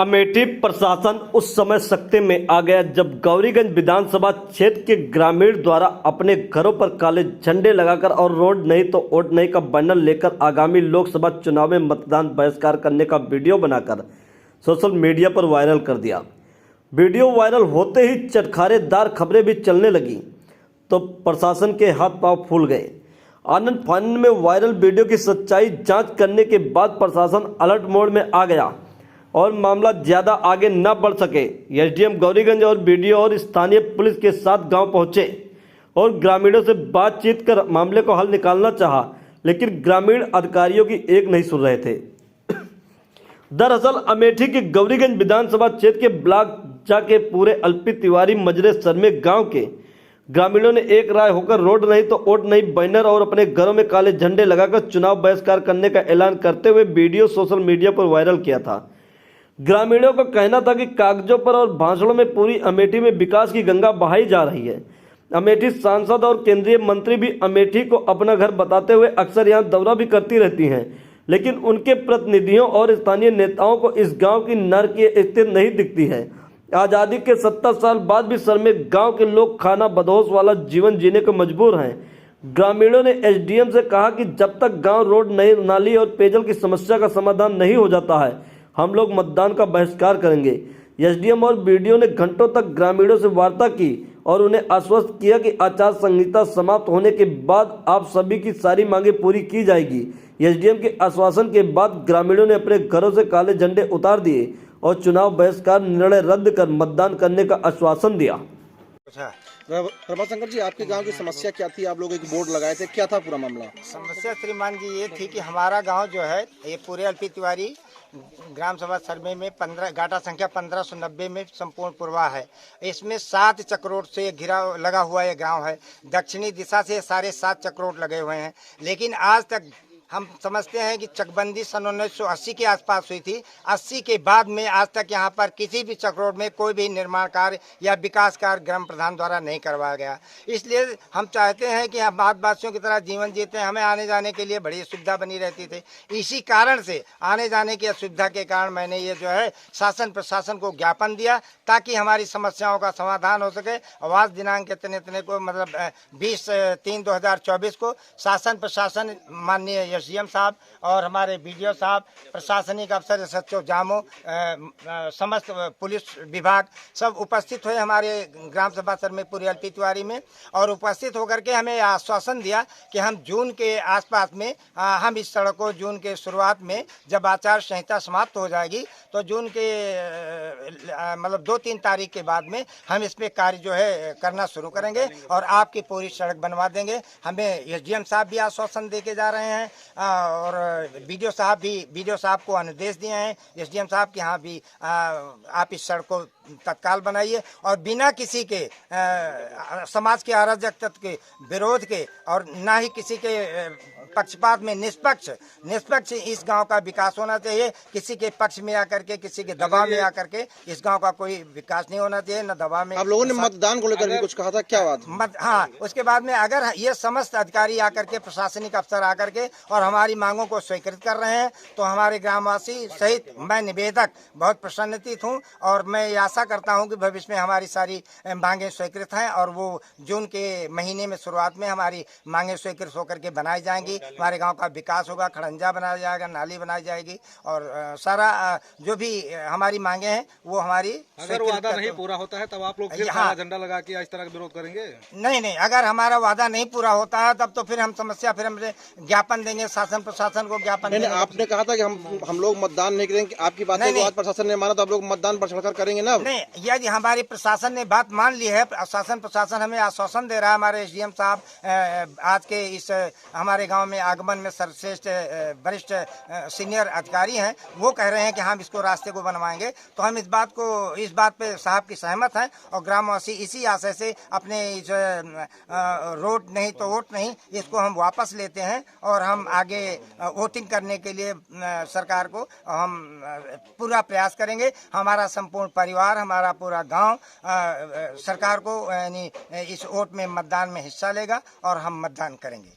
अमेठी प्रशासन उस समय सख्ती में आ गया जब गौरीगंज विधानसभा क्षेत्र के ग्रामीण द्वारा अपने घरों पर काले झंडे लगाकर और रोड नहीं तो वोट नहीं का बैनर लेकर आगामी लोकसभा चुनाव में मतदान बहिष्कार करने का वीडियो बनाकर सोशल मीडिया पर वायरल कर दिया। वीडियो वायरल होते ही चटखारेदार खबरें भी चलने लगी तो प्रशासन के हाथ पांव फूल गए। आनंद फानंद में वायरल वीडियो की सच्चाई जांच करने के बाद प्रशासन अलर्ट मोड में आ गया और मामला ज़्यादा आगे न बढ़ सके। एसडीएम गौरीगंज और बीडीओ और स्थानीय पुलिस के साथ गांव पहुंचे और ग्रामीणों से बातचीत कर मामले को हल निकालना चाहा, लेकिन ग्रामीण अधिकारियों की एक नहीं सुन रहे थे। दरअसल अमेठी के गौरीगंज विधानसभा क्षेत्र के ब्लॉक जाके पूरे अल्पी तिवारी मजरे सरमे गांव के ग्रामीणों ने एक राय होकर रोड नहीं तो वोट नहीं बैनर और अपने घरों में काले झंडे लगाकर चुनाव बहिष्कार करने का ऐलान करते हुए वीडियो सोशल मीडिया पर वायरल किया था। ग्रामीणों का कहना था कि कागजों पर और भाषणों में पूरी अमेठी में विकास की गंगा बहाई जा रही है। अमेठी सांसद और केंद्रीय मंत्री भी अमेठी को अपना घर बताते हुए अक्सर यहां दौरा भी करती रहती हैं, लेकिन उनके प्रतिनिधियों और स्थानीय नेताओं को इस गांव की नरकीय स्थिति नहीं दिखती है। आज़ादी के 70 साल बाद भी सरमे गांव के लोग खाना बदोश वाला जीवन जीने को मजबूर हैं। ग्रामीणों ने एसडीएम से कहा कि जब तक गांव रोड नई नाली और पेयजल की समस्या का समाधान नहीं हो जाता है, हम लोग मतदान का बहिष्कार करेंगे। एसडीएम और बीडीओ ने घंटों तक ग्रामीणों से वार्ता की और उन्हें आश्वस्त किया कि आचार संहिता समाप्त होने के बाद आप सभी की सारी मांगें पूरी की जाएगी। एसडीएम के आश्वासन के बाद ग्रामीणों ने अपने घरों से काले झंडे उतार दिए और चुनाव बहिष्कार निर्णय रद्द कर मतदान करने का आश्वासन दिया। अच्छा प्रभाशंकर जी, आपके गांव की समस्या क्या थी? आप लोग एक बोर्ड लगाए थे, क्या था पूरा मामला? समस्या श्रीमान जी ये थी कि हमारा गांव जो है ये पूरे अल्पी तिवारी ग्राम सभा सर्वे में 15 गाटा संख्या 1590 में संपूर्ण पूर्वा है। इसमें 7 चक्रोट से घिरा लगा हुआ ये गांव है। दक्षिणी दिशा से सारे 7 चक्रोट लगे हुए हैं, लेकिन आज तक हम समझते हैं कि चकबंदी सन 1980 के आसपास हुई थी। 80 के बाद में आज तक यहाँ पर किसी भी चक्रोट में कोई भी निर्माण कार्य या विकास कार्य ग्राम प्रधान द्वारा नहीं करवाया गया। इसलिए हम चाहते हैं कि हम भारतवासियों की तरह जीवन जीते हैं, हमें आने जाने के लिए बड़ी सुविधा बनी रहती थी। इसी कारण से आने जाने की असुविधा के कारण मैंने ये जो है शासन प्रशासन को ज्ञापन दिया ताकि हमारी समस्याओं का समाधान हो सके। आवास दिनांक इतने को मतलब 20/3/2024 को शासन प्रशासन माननीय एसडीएम साहब और हमारे बीडीओ साहब, प्रशासनिक अफसर सचो जामो, समस्त पुलिस विभाग सब उपस्थित हुए हमारे ग्राम सभा सरमेपुरी अल्पी तिवारी में और उपस्थित होकर के हमें आश्वासन दिया कि हम जून के आसपास में हम इस सड़क को जून के शुरुआत में जब आचार संहिता समाप्त हो जाएगी तो जून के मतलब 2-3 तारीख के बाद में हम इस पे कार्य जो है करना शुरू करेंगे और आपकी पूरी सड़क बनवा देंगे। हमें एसडीएम साहब भी आश्वासन दे के जा रहे हैं और बीडीओ साहब को अनुदेश दिए हैं एसडीएम साहब कि हाँ भी आप इस सड़क को तत्काल बनाइए और बिना किसी के समाज के अराजक तत्व के विरोध के और ना ही किसी के पक्षपात में निष्पक्ष इस गांव का विकास होना चाहिए। किसी के पक्ष में आकर के किसी के दबाव में आकर के इस गांव का कोई विकास नहीं होना चाहिए, न दबाव में। आप लोगों ने मतदान को लेकर भी कुछ कहा था, क्या बात? हाँ, उसके बाद में अगर ये समस्त अधिकारी आकर के प्रशासनिक अफसर आकर के और हमारी मांगों को स्वीकृत कर रहे हैं तो हमारे ग्रामवासी सहित मैं निवेदक बहुत प्रसन्नचित हूँ और मैं आशा करता हूँ कि भविष्य में हमारी सारी मांगें स्वीकृत हैं और वो जून के महीने में शुरुआत में हमारी मांगें स्वीकृत होकर के बनाई जाएंगी। हमारे गांव का विकास होगा, खड़ंजा बनाया जाएगा, नाली बनाई जाएगी और सारा जो भी हमारी मांगे हैं वो हमारी। अगर वादा नहीं पूरा होता है तब आप लोग फिर काला झंडा लगा के इस तरह का विरोध करेंगे? नहीं, अगर हमारा वादा नहीं पूरा होता है तब तो फिर हम समस्या फिर हम ज्ञापन देंगे, शासन प्रशासन को ज्ञापन देंगे। आपने कहा था कि हम लोग मतदान नहीं करेंगे, आपकी बात प्रशासन ने माना तो आप लोग मतदान बहिष्कार करेंगे ना? नहीं, यदि हमारी प्रशासन ने बात मान ली है, शासन प्रशासन हमें आश्वासन दे रहा है। हमारे एसडीएम साहब आज के इस हमारे गांव में आगमन में सर्वश्रेष्ठ वरिष्ठ सीनियर अधिकारी हैं, वो कह रहे हैं कि हम इसको रास्ते को बनवाएंगे, तो हम इस बात पे साहब की सहमत हैं और ग्रामवासी इसी आशय से अपने इस रोड नहीं तो वोट नहीं इसको हम वापस लेते हैं और हम आगे वोटिंग करने के लिए सरकार को हम पूरा प्रयास करेंगे। हमारा संपूर्ण परिवार, हमारा पूरा गांव सरकार को यानी इस वोट में मतदान में हिस्सा लेगा और हम मतदान करेंगे।